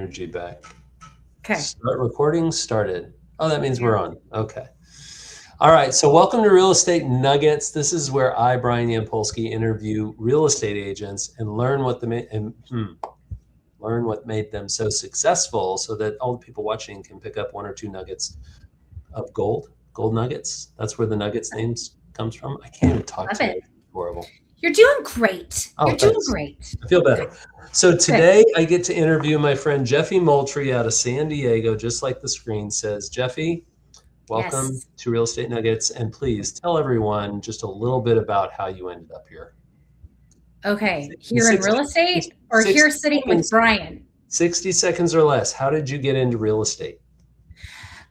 energy back. Okay. Start recording started. Oh, that means we're on. Okay. All right. So welcome to Real Estate Nuggets. This is where I, Brian Yampolsky, interview real estate agents and learn what made them so successful, so that all the people watching can pick up one or two nuggets of gold nuggets. That's where the nuggets names comes from. I can't even talk Love today. it. It's horrible. You're doing great. Oh, You're doing thanks. great. I feel better. So Good. today I get to interview my friend Jefi Moultrie out of San Diego, just like the screen says. Jefi, welcome Yes. to Real Estate Nuggets, and please tell everyone just a little bit about how you ended up here. Okay. In Here in real estate or here 60 sitting with seconds, Brian? 60 seconds or less. How did you get into real estate?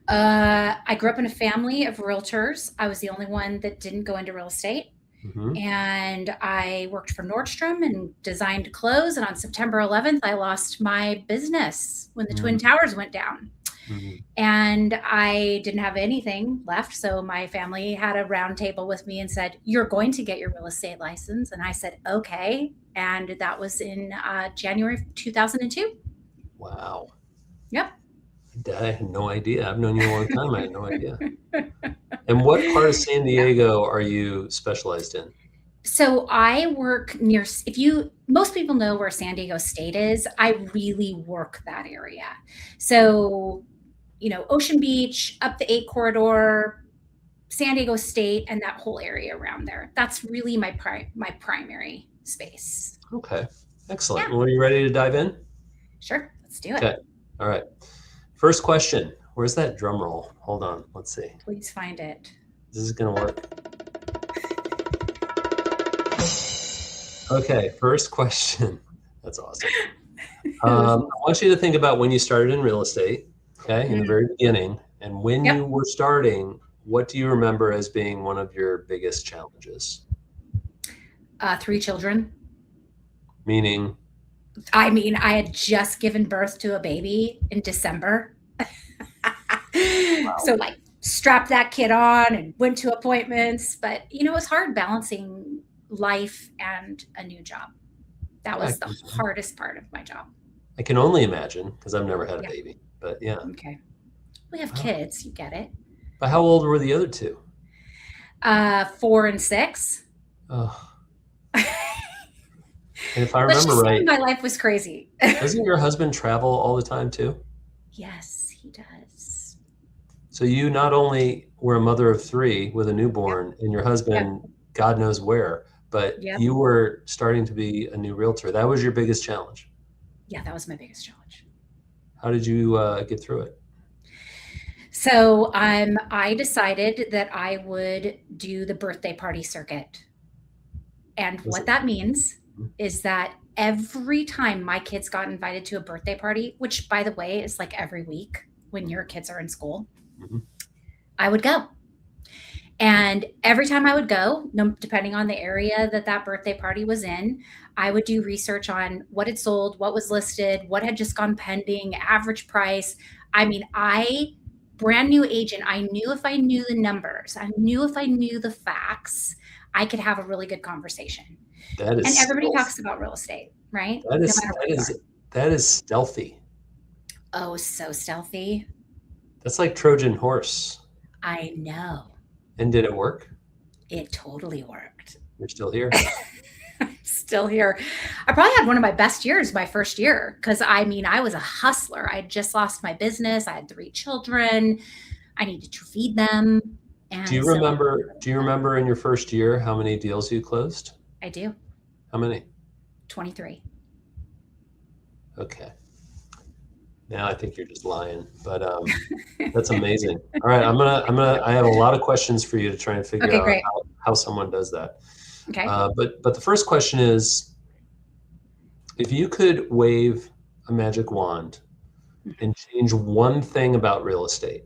I grew up in a family of realtors. I was the only one that didn't go into real estate. Mm-hmm. And I worked for Nordstrom and designed clothes. And on September 11th, I lost my business when the Twin Towers went down. Mm-hmm. And I didn't have anything left. So my family had a round table with me and said, "You're going to get your real estate license." And I said, "Okay." And that was in January 2002. Wow. Yep. I had no idea. I've known you a long time. I had no idea. And what part of San Diego are you specialized in? So I work near, most people know where San Diego State is. I really work that area. So, Ocean Beach, up the 8 corridor, San Diego State, and that whole area around there. That's really my primary space. Okay. Excellent. Yeah. Well, are you ready to dive in? Sure. Let's do it. Okay. All right. First question. Where's that drum roll? Hold on. Let's see. Please find it. This is going to work. Okay. First question. That's awesome. I want you to think about when you started in real estate, okay, in the very beginning. And when you were starting, what do you remember as being one of your biggest challenges? 3 children. Meaning? I had just given birth to a baby in December. Wow. So strapped that kid on and went to appointments. But, it was hard balancing life and a new job. That was the hardest part of my job. I can only imagine, because I've never had a baby. But yeah. Okay. We have kids. You get it. But how old were the other two? 4 and 6. Oh. And if I remember right, my life was crazy. Doesn't your husband travel all the time too? Yes, he does. So you not only were a mother of 3 with a newborn and your husband, God knows where, but you were starting to be a new realtor. That was your biggest challenge. Yeah, that was my biggest challenge. How did you get through it? So I decided that I would do the birthday party circuit. And what that means is that every time my kids got invited to a birthday party, which by the way is like every week when your kids are in school, I would go. And every time I would go, depending on the area that birthday party was in, I would do research on what had sold, what was listed, what had just gone pending, average price. Brand new agent, I knew if I knew the numbers, I knew if I knew the facts, I could have a really good conversation. And everybody talks about real estate, right? That is stealthy. Oh, so stealthy. That's like Trojan horse. I know. And did it work? It totally worked. You're still here. I'm still here. I probably had one of my best years my first year because I was a hustler. I had just lost my business. I had 3 children. I needed to feed them. And do you remember in your first year how many deals you closed? I do. How many? 23. Okay. Now I think you're just lying, but that's amazing. All right, I have a lot of questions for you to try and figure out how someone does that. Okay. But the first question is, if you could wave a magic wand and change one thing about real estate,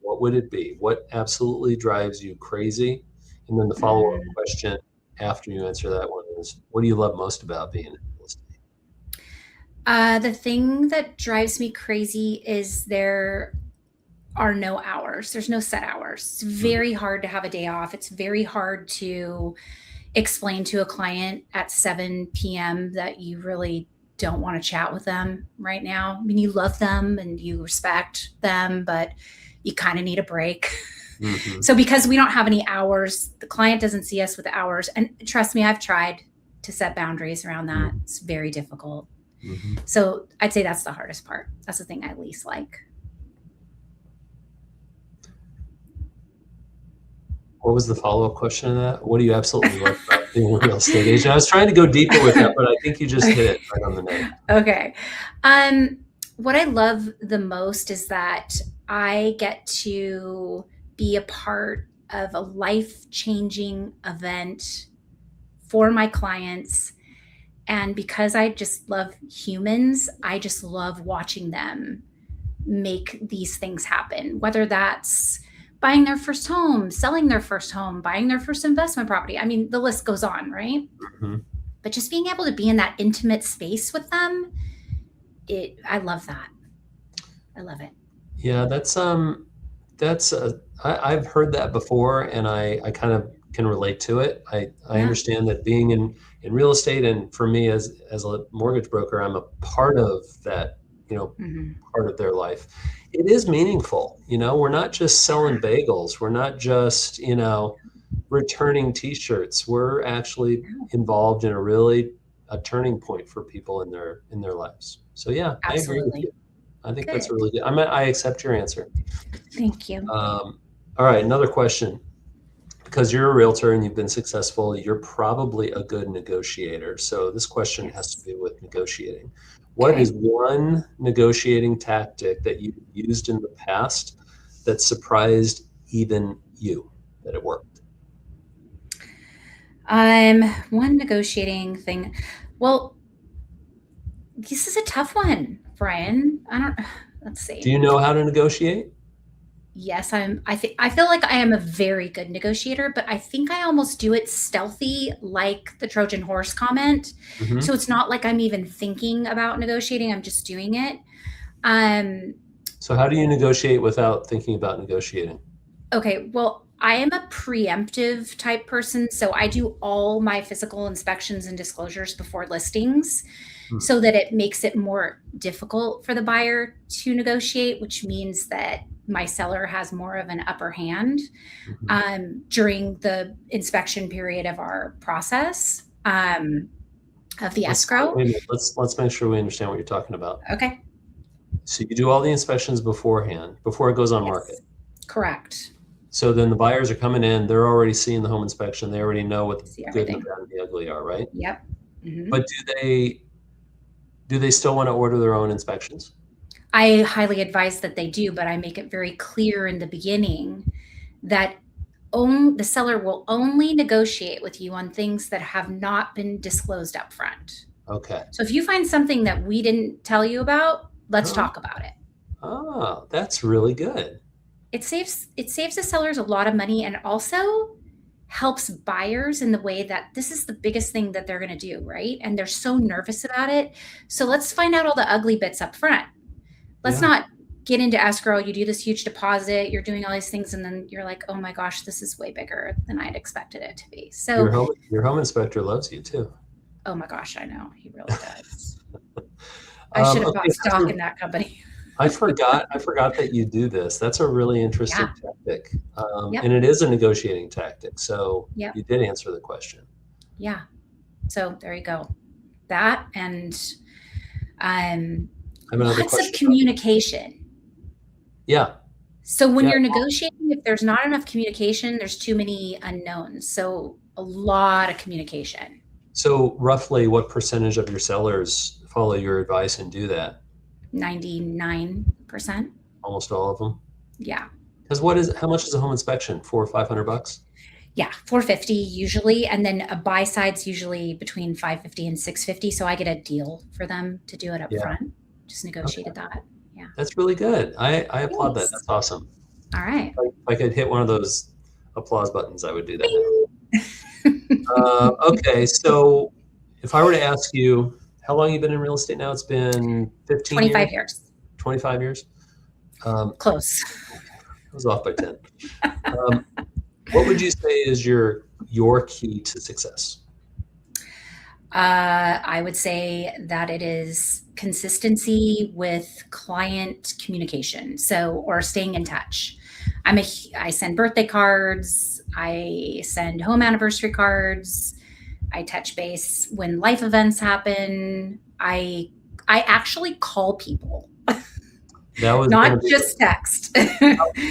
what would it be? What absolutely drives you crazy? And then the follow-up question after you answer that one is, what do you love most about being in real estate? The thing that drives me crazy is there are no hours. There's no set hours. It's very hard to have a day off. It's very hard to explain to a client at 7 p.m. that you really don't want to chat with them right now. I mean, you love them and you respect them, but you kind of need a break. Mm-hmm. So because we don't have any hours, the client doesn't see us with hours. And trust me, I've tried to set boundaries around that. Mm-hmm. It's very difficult. Mm-hmm. So I'd say that's the hardest part. That's the thing I least like. What was the follow-up question to that? What do you absolutely love about being a real estate agent? I was trying to go deeper with that, but I think you just hit it right on the nail. Okay. What I love the most is that I get to be a part of a life-changing event for my clients. And because I just love humans, I just love watching them make these things happen, whether that's buying their first home, selling their first home, buying their first investment property. I mean, the list goes on, right? Mm-hmm. But just being able to be in that intimate space with them, I love that. I love it. Yeah, I've heard that before, and I kind of can relate to it. I Yeah. understand that being in real estate, and for me as a mortgage broker, I'm a part of that, Mm-hmm. part of their life. It is meaningful. We're not just selling Yeah. bagels. We're not just, returning t-shirts. We're actually involved in a turning point for people in their lives. So yeah, I agree with Absolutely. you. I think that's a Good. really good. I accept your answer. Thank you. All right, another question. Because you're a realtor and you've been successful, you're probably a good negotiator. So this question has to Yes. do with negotiating. What Okay. is one negotiating tactic that you've used in the past that surprised even you that it worked? One negotiating thing. Well, this is a tough one, Brian. I don't. Let's Do see. you know how to negotiate? Yes, I feel like I am a very good negotiator, but I think I almost do it stealthy, like the Trojan horse comment. Hmm. So it's not like I'm even thinking about negotiating. I'm just doing it. Um, So how do you negotiate without thinking about negotiating? Okay, well, I am a preemptive type person, so I do all my physical inspections and disclosures before listings Hmm. so that it makes it more difficult for the buyer to negotiate, which means that my seller has more of an upper hand Hmm. during the inspection period of our process of the escrow. Wait a minute. Let's make sure we understand what you're talking about. Okay. So you do all the inspections beforehand, before it goes on market. Yes, correct. So then the buyers are coming in, they're already seeing the home inspection. They already know what the See good and the everything. bad and the ugly are, right? Yep. Hmm. But do they still want to order their own inspections? I highly advise that they do, but I make it very clear in the beginning that the seller will only negotiate with you on things that have not been disclosed up front. Okay. So if you find something that we didn't tell you about, let's Oh, talk about it. that's really good. It saves the sellers a lot of money and also helps buyers in the way that this is the biggest thing that they're going to do, right? And they're so nervous about it. So let's find out all the ugly bits up front. Let's Yeah. not get into escrow. You do this huge deposit, you're doing all these things, and then you're like, oh my gosh, this is way bigger than I'd expected it to be. Your So, home inspector loves you too. oh my gosh, I know. He really does. I should have Okay, bought stock in that company. I forgot that you do this. That's a really interesting Yeah. tactic. Yep. And it is a negotiating tactic. So Yep. you did answer the question. Yeah. So there you go. That and I have another lots of question about you. communication. Yeah. So when Yeah. you're negotiating, if there's not enough communication, there's too many unknowns. So a lot of communication. So roughly what percentage of your sellers follow your advice and do that? 99%. Almost all of them. Yeah. Because how much is a home inspection? $400 or $500? Yeah, 450 usually, and then a buy side's usually between 550 and 650. So I get a deal for them to do it up Yeah. front. Just Okay. negotiated that. Yeah. That's really good. I applaud that. Thanks. That's awesome. All right. If I could hit one of those applause buttons, I would do that now. Bing. Okay, so if I were to ask you, how long you been in real estate now? It's been 15 years, 25 years. 25 years? I Close. was off by 10. Um, what would you say is your key to success? I would say that it is consistency with client communication. So, or staying in touch. I send birthday cards. I send home anniversary cards. I touch base when life events happen. I actually call people, That was going not to be just text.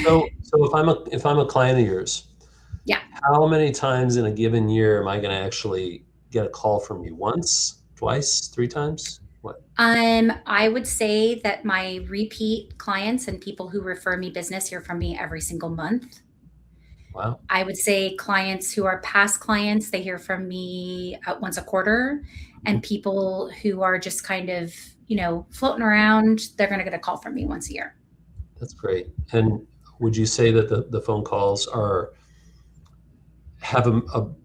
so if I'm a client of yours, Yeah. how many times in a given year am I going to actually get a call from you? Once, twice, three times? What? I would say that my repeat clients and people who refer me business hear from me every single month. Wow, I would say clients who are past clients, they hear from me once a quarter. And people who are just kind of, floating around, they're going to get a call from me once a year. that's great. And would you say that the phone calls have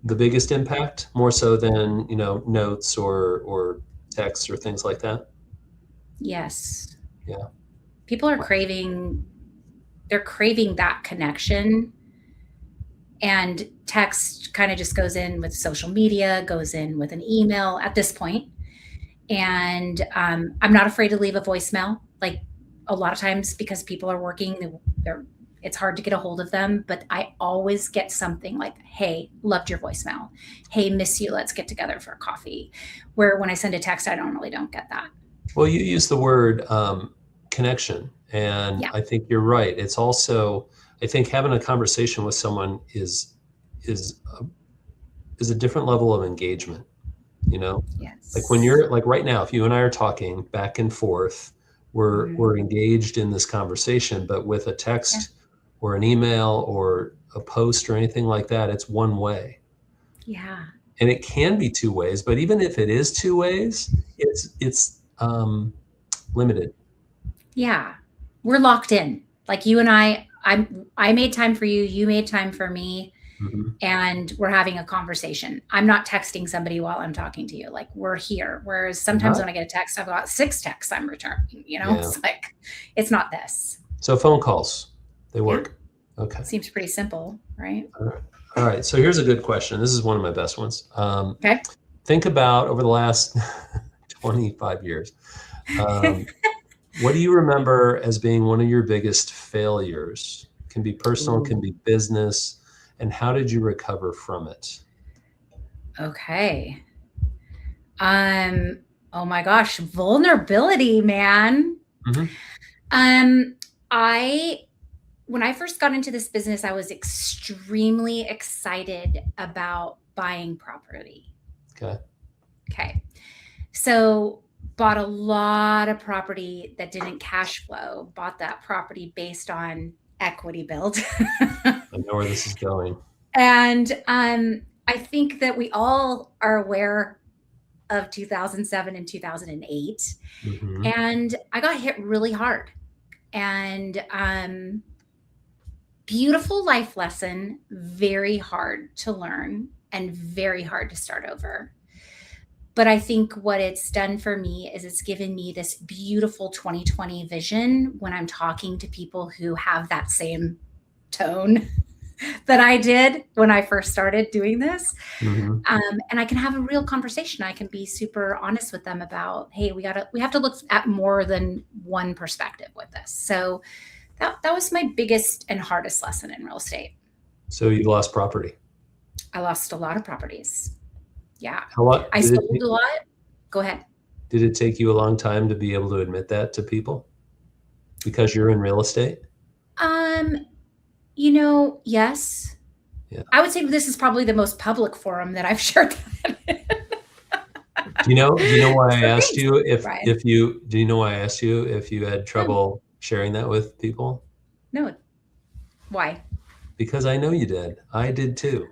the biggest impact, more so than notes or texts or things like that? Yes. Yeah. People are they're craving that connection. And text kind of just goes in with social media, goes in with an email at this point. And I'm not afraid to leave a voicemail. Like a lot of times, because people are working, it's hard to get a hold of them. But I always get something like, "Hey, loved your voicemail. Hey, miss you. Let's get together for a coffee." Where when I send a text, I don't get that. Well, you use the word connection, and Yeah. I think you're right. It's also, I think having a conversation with someone is a, is a different level of engagement. You know, like when Yes. you're like right now, if you and I are talking back and forth, Hmm. we're engaged in this conversation. But with a Yeah. text or an email or a post or anything like that, it's one way. Yeah. And it can be two ways, but even if it is two ways, it's limited. Yeah. We're locked in. Like you and I made time for you, you made time for me, Hmm. and we're having a conversation. I'm not texting somebody while I'm talking to you. Like we're here. Whereas sometimes Not, when I get a text, I've got 6 texts I'm returning. yeah. It's like it's not this. So phone calls, they Yeah. work. Okay. Seems pretty simple, right? All right. All right. So here's a good question. This is one of my best ones. Okay. Think about over the last 25 years. Um, what do you remember as being one of your biggest failures? Can be personal, can be Ooh. business. And how did you recover from it? Okay. Oh my gosh, vulnerability, man. Hmm. Um I when I first got into this business, I was extremely excited about buying property. Okay. Okay. So, bought a lot of property that didn't cash flow, bought that property based on equity build. I know where this is going. And I think that we all are aware of 2007 and 2008. Hmm. And I got hit really hard. And beautiful life lesson, very hard to learn and very hard to start over. But I think what it's done for me is it's given me this beautiful 2020 vision when I'm talking to people who have that same tone that I did when I first started doing this. Hmm. And I can have a real conversation. I can be super honest with them about, hey, we have to look at more than one perspective with this. So that was my biggest and hardest lesson in real estate. So you lost property. I lost a lot of properties. Yeah. How long I sold a lot. Go ahead. did it take you a long time to be able to admit that to people because you're in real estate? Um, yes. Yeah. I would say this is probably the most public forum that I've shared that in. Do you know why I So asked thanks, you Brian. if you do you know why I asked you if you had No, trouble sharing that with people? no. Why? Because I know you did. I did too.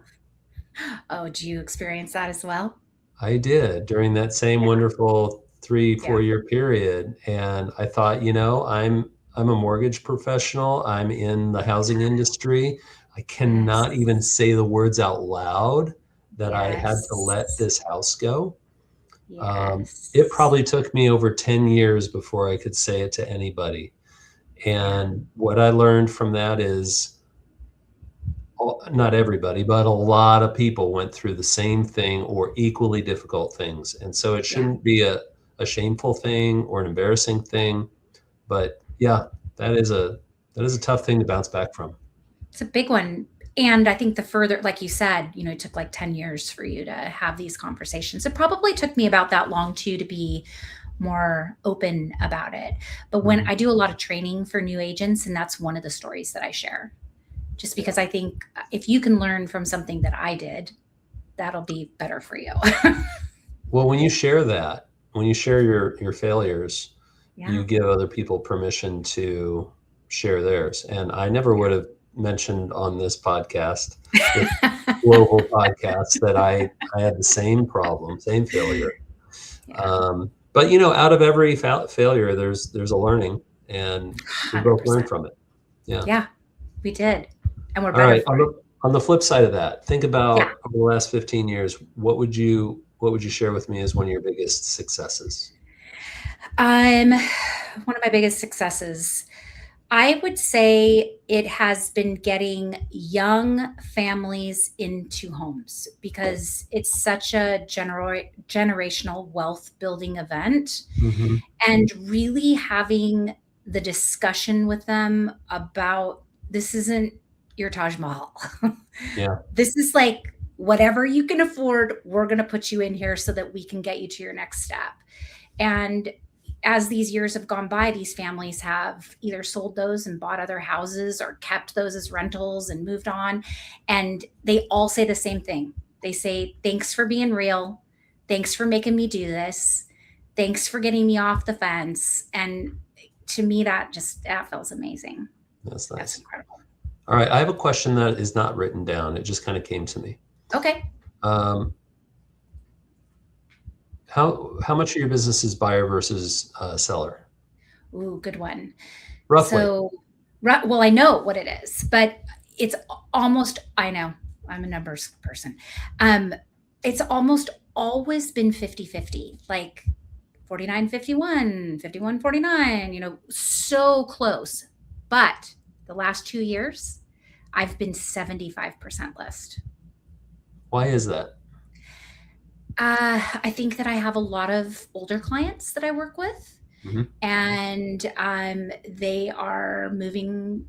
Oh, do you experience that as well? I did during that same Yeah, wonderful three, yeah, 4 year period. And I thought, I'm a mortgage professional. I'm in the housing industry. I cannot yes, even say the words out loud that I had to let yes, this house go. It yes. probably took me over 10 years before I could say it to anybody. Yeah, And what I learned from that is not everybody, but a lot of people went through the same thing or equally difficult things. And so it Yeah. shouldn't be a shameful thing or an embarrassing thing. But yeah, that is a that is a tough thing to bounce back from. It's a big one. And I think the further, like you said, it took like 10 years for you to have these conversations. It probably took me about that long too to be more open about it. But when Mhm. I do a lot of training for new agents, and that's one of the stories that I share, just Yeah. because I think if you can learn from something that I did, that'll be better for you. Well, when you share that, when you share your failures, Yeah. you give other people permission to share theirs. And I never would have mentioned on this podcast, this global podcast, that I had the same problem, same failure. Yeah. But out of every failure, there's a learning, and we both learn 100%. from it. Yeah. Yeah, we did. And we're All better right. for it. On the flip side of that, think Yeah. about over the last 15 years, what would you share with me as one of your biggest successes? Um, one of my biggest successes, I would say it has been getting young families into homes because it's such a generational wealth building event, Hmm. and really having the discussion with them about this isn't your Taj Mahal. Yeah. This is like whatever you can afford, we're going to put you in here so that we can get you to your next step. And as these years have gone by, these families have either sold those and bought other houses or kept those as rentals and moved on. And they all say the same thing. They say, thanks for being real. Thanks for making me do this. Thanks for getting me off the fence. And to me, that feels amazing. That's That's nice. incredible. All right. I have a question that is not written down. It just kind of came to me. Okay. Um, how much of your business is buyer versus seller? Ooh, good one. Roughly. So, well, I know what it is, but it's almost, I know, I'm a numbers person. Um, it's almost always been 50-50, like 49-51, 51-49, so close. But the last 2 years, I've been 75% list. Why is that? I think that I have a lot of older clients that I work with, Hmm. and they are moving,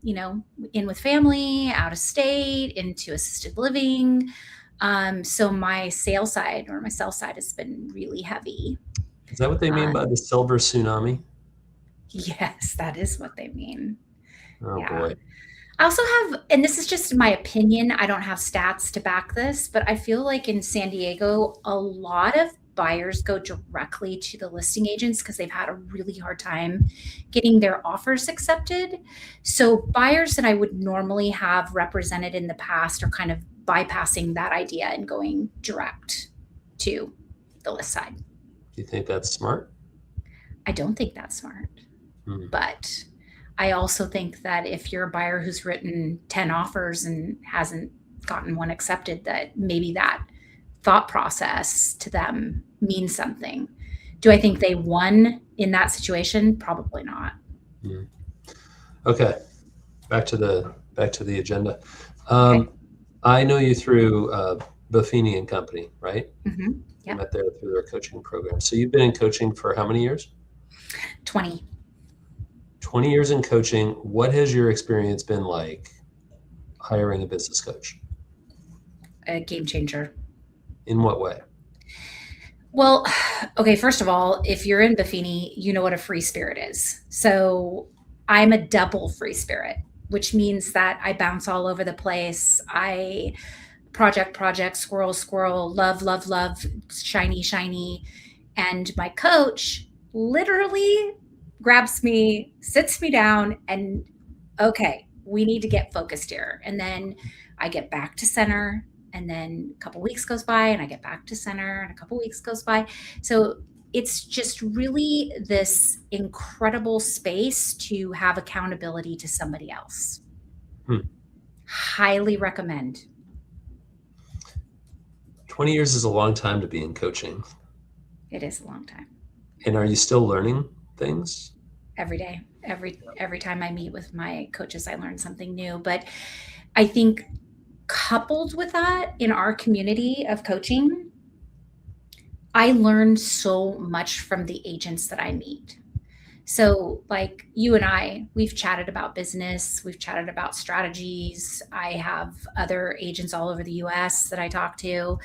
in with family, out of state, into assisted living. So my sales side or my sell side has been really heavy. Is that what they mean by Um, the silver tsunami? yes, that is what they mean. Oh Yeah. boy. I also have, and this is just my opinion, I don't have stats to back this, but I feel like in San Diego, a lot of buyers go directly to the listing agents because they've had a really hard time getting their offers accepted. So buyers that I would normally have represented in the past are kind of bypassing that idea and going direct to the list side. Do you think that's smart? I don't think that's smart. Hmm. But I also think that if you're a buyer who's written 10 offers and hasn't gotten one accepted, that maybe that thought process to them means something. Do I think they won in that situation? Probably not. Hmm. Okay. Back to the agenda. Okay. Um, I know you through Buffini and Company, right? Mm-hmm. You Yep. met there through their coaching program. So you've been in coaching for how many years? 20. 20 years in coaching. What has your experience been like hiring a business coach? A game changer. In what way? Well, okay, first of all, if you're in Buffini, you know what a free spirit is. So I'm a double free spirit, which means that I bounce all over the place. I project, squirrel, squirrel, love, love, love, shiny, shiny. And my coach literally grabs me, sits me down, and okay, we need to get focused here. And then I get back to center. And then a couple weeks goes by and I get back to center and a couple weeks goes by. So it's just really this incredible space to have accountability to somebody else. Hmm. Highly recommend. 20 years is a long time to be in coaching. It is a long time. And are you still learning things? Every day, every time I meet with my coaches, I learn something new. But I think coupled with that, in our community of coaching, I learn so much from the agents that I meet. So, like you and I, we've chatted about business, we've chatted about strategies. I have other agents all over the US that I talk to.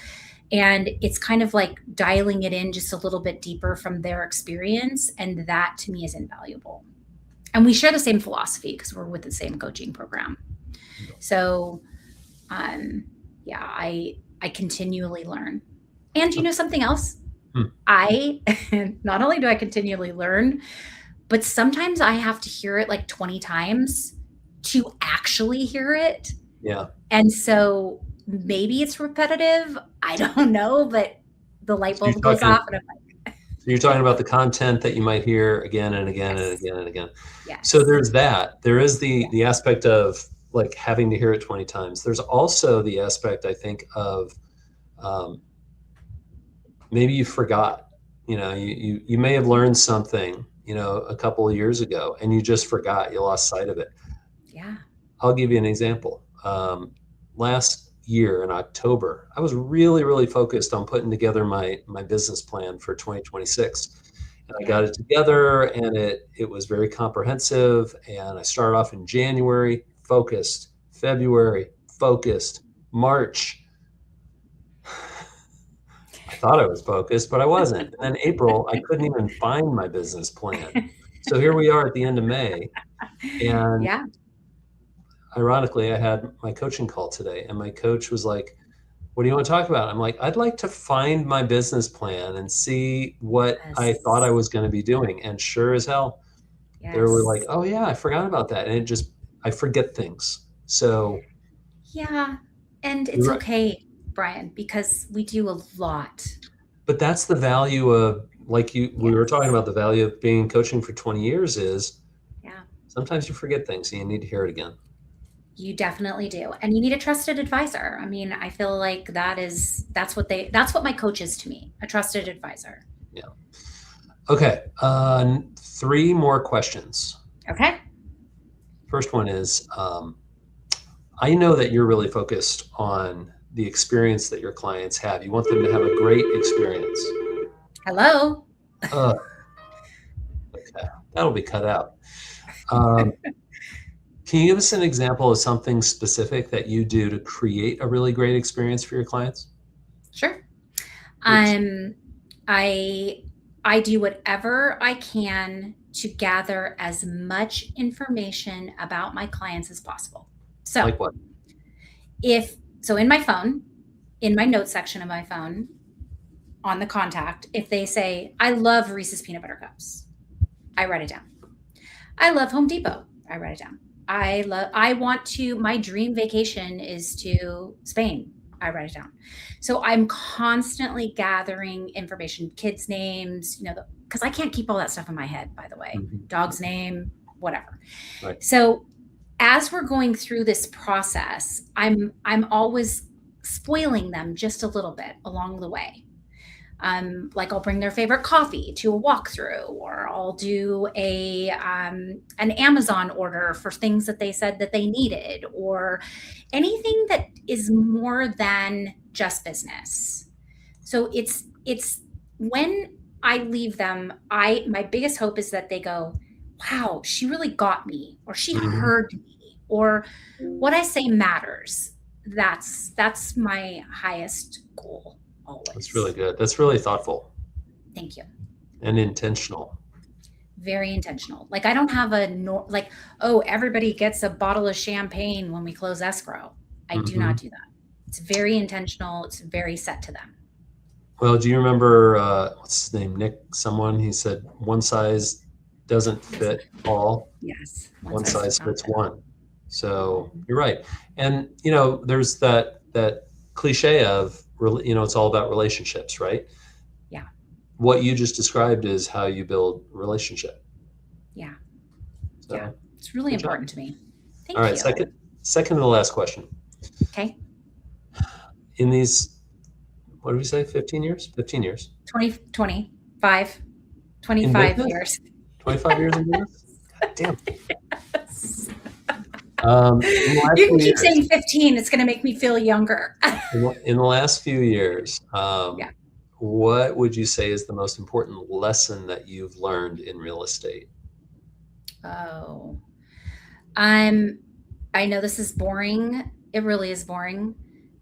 And it's kind of like dialing it in just a little bit deeper from their experience. And that to me is invaluable. And we share the same philosophy because we're with the same coaching program. So, yeah, I continually learn. And you know something else? Hmm. I not only do I continually learn, but sometimes I have to hear it like 20 times to actually hear it. Yeah. And so maybe it's repetitive. I don't know, but the light So you're bulb goes talking, off and I'm like, so you're talking about the content that you might hear again and again and yes, again and again. So yes, there's that. There is yeah, the aspect of like having to hear it 20 times. There's also the aspect, I think, of um, maybe you forgot. You may have learned something, a couple of years ago, and you just forgot. You lost sight of it. yeah, I'll give you an example. Last year in October, I was really, really focused on putting together my business plan for 2026. And I yeah, got it together, and it was very comprehensive. And I started off in January, focused, February, focused, March. I thought I was focused, but I wasn't. And then April, I couldn't even find my business plan. So here we are at the end of May, and yeah, ironically, I had my coaching call today, and my coach was like, "What do you want to talk about?" I'm like, "I'd like to find my business plan and see what I thought I yes, was going to be doing." And sure as hell, they were like, yes, "Oh yeah, I forgot about that." And I forget things. So yeah. And you're it's right. okay, Brian, because we do a lot. But that's the value of, like we were talking Yes, about, the value of being in coaching for 20 years is yeah. sometimes you forget things and you need to hear it again. You definitely do. And you need a trusted advisor. I mean, I feel like that's what my coach is to me, a trusted advisor. Yeah. Okay. Three more questions. Okay. First one is, I know that you're really focused on the experience that your clients have. You want them to have a great experience. Hello. Uh, okay. That'll be cut out. Um, can you give us an example of something specific that you do to create a really great experience for your clients? Sure. Please. Um I I do whatever I can to gather as much information about my clients as possible. So, Like what? if so in my phone, in my notes section of my phone, on the contact, if they say, I love Reese's peanut butter cups, I write it down. I love Home Depot. I write it down. I want to my dream vacation is to Spain. I write it down. So I'm constantly gathering information, kids' names, because I can't keep all that stuff in my head, by the way. Mhm. Dog's name, whatever. Right. So as we're going through this process, I'm always spoiling them just a little bit along the way. Like I'll bring their favorite coffee to a walkthrough, or I'll do an Amazon order for things that they said that they needed, or anything that is more than just business. So it's when I leave them, I my biggest hope is that they go, "Wow, she really got me," or "She Mhm. heard me," or "What I say matters." That's my highest goal That's really always. good. That's really thoughtful Thank you. and intentional. Very intentional. Like I don't have like, oh, everybody gets a bottle of champagne when we close escrow. I do not Hmm. do that. It's very intentional. It's very set to them. Well, do you remember what's his name? Nick, someone, he said, one size doesn't Yes. fit all, Yes. One one size size does not fits fit all. one. So Mhm. you're right. And, there's that cliche of, it's all about relationships, right? Yeah. What you just described is how you build relationship. Yeah. Yeah. So It's really good job. important to me. All Thank right. you. Second to the last question. Okay. In these, what did we say? 15 years? 15 years 20, 25, in 25 business? years. 25 years in business? God damn. Yes. In the last You can few keep years, saying 15. It's going to make me feel younger. in the last few years, Yeah. what would you say is the most important lesson that you've learned in real estate? Oh, I'm I know this is boring. It really is boring,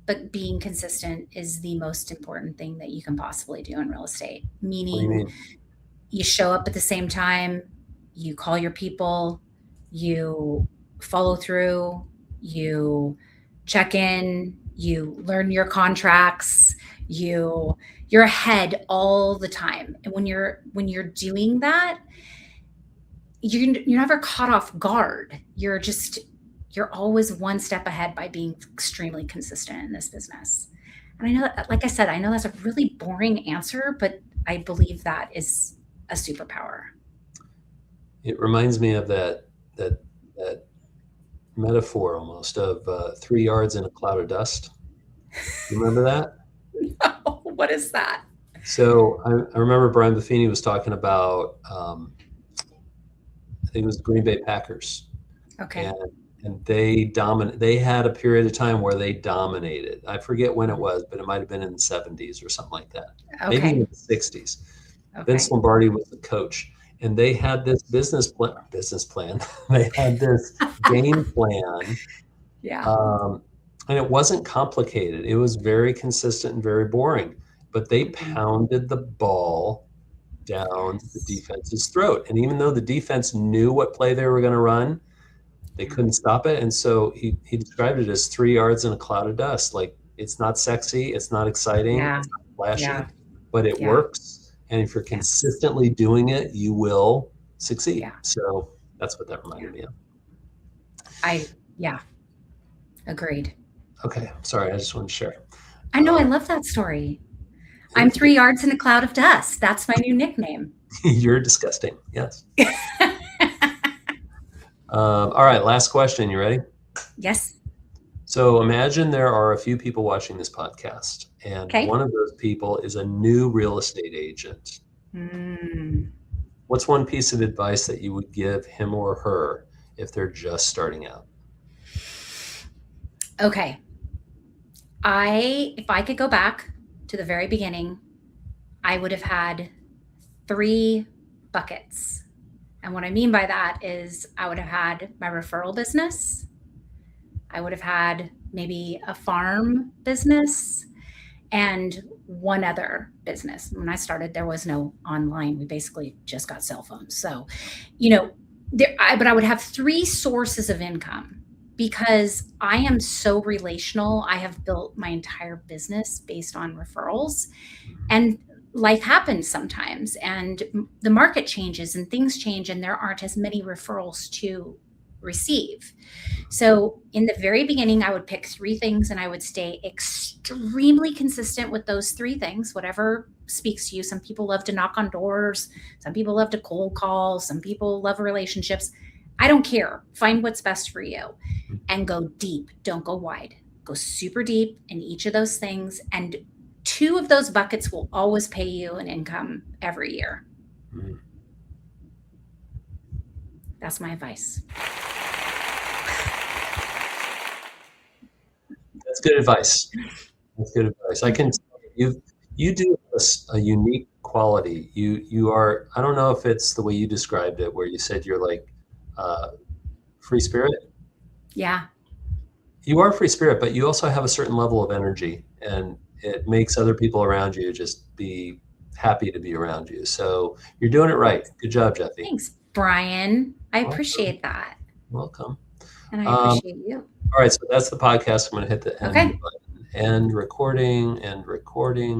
but being consistent is the most important thing that you can possibly do in real estate. What do you Meaning mean? you show up at the same time, you call your people, you follow through, you check in, you learn your contracts, you're ahead all the time. And when you're doing that, you're never caught off guard. You're always one step ahead by being extremely consistent in this business. And I know that, like I said, I know that's a really boring answer, but I believe that is a superpower. It reminds me of that metaphor almost of 3 yards in a cloud of dust. You remember that? What is that? So I remember Brian Buffini was talking about, I think it was the Green Bay Packers, Okay. and they had a period of time where they dominated. I forget when it was, but it might have been in the 70s or something like that, maybe even Okay. the 60s. Vince Okay. Lombardi was the coach, and they had this business plan. They had this game plan, Yeah. um, and it wasn't complicated. It was very consistent and very boring, but they Mhm. pounded the ball down the Yes. defense's throat. And even though the defense knew what play they were going to run, they Yeah. couldn't stop it. And so he described it as 3 yards in a cloud of dust. Like, it's not sexy, it's not exciting, Yeah. it's not flashy, Yeah. but it Yeah. works. And if you're Yes. consistently doing it, you will succeed. Yeah. So that's what that Yeah. reminded me of. Yeah. Agreed. Okay, sorry, I just wanted to share. I know. I love that story. I'm Thank you. 3 yards in a cloud of dust. That's my new nickname. You're disgusting. Yes. All right, last question. You ready? Yes. So imagine there are a few people watching this podcast, and one Okay. of those people is a new real estate agent. Mm. What's one piece of advice that you would give him or her if they're just starting out? Okay. If I could go back to the very beginning, I would have had 3 buckets. And what I mean by that is I would have had my referral business. I would have had maybe a farm business and one other business. When I started, there was no online. We basically just got cell phones. So, you know, but I would have 3 sources of income because I am so relational. I have built my entire business based on referrals, and life happens sometimes, and the market changes and things change, and there aren't as many referrals to receive. So, in the very beginning, I would pick 3 things and I would stay extremely consistent with those 3 things, whatever speaks to you. Some people love to knock on doors, some people love to cold call, some people love relationships. I don't care. Find what's best for you and go deep. Don't go wide. Go super deep in each of those things. And 2 of those buckets will always pay you an income every year. Mm. That's my advice. That's good advice. That's good advice. I can tell you do a unique quality. You are, I don't know if it's the way you described it, where you said you're like uh, free spirit. Yeah. You are free spirit, but you also have a certain level of energy, and it makes other people around you just be happy to be around you. So you're doing it right. Good job, Jefi. Thanks, Brian. I Welcome. appreciate that. Welcome. And I Um, appreciate you. all right, so that's the podcast. I'm going to hit the end Okay. button. End recording, end recording.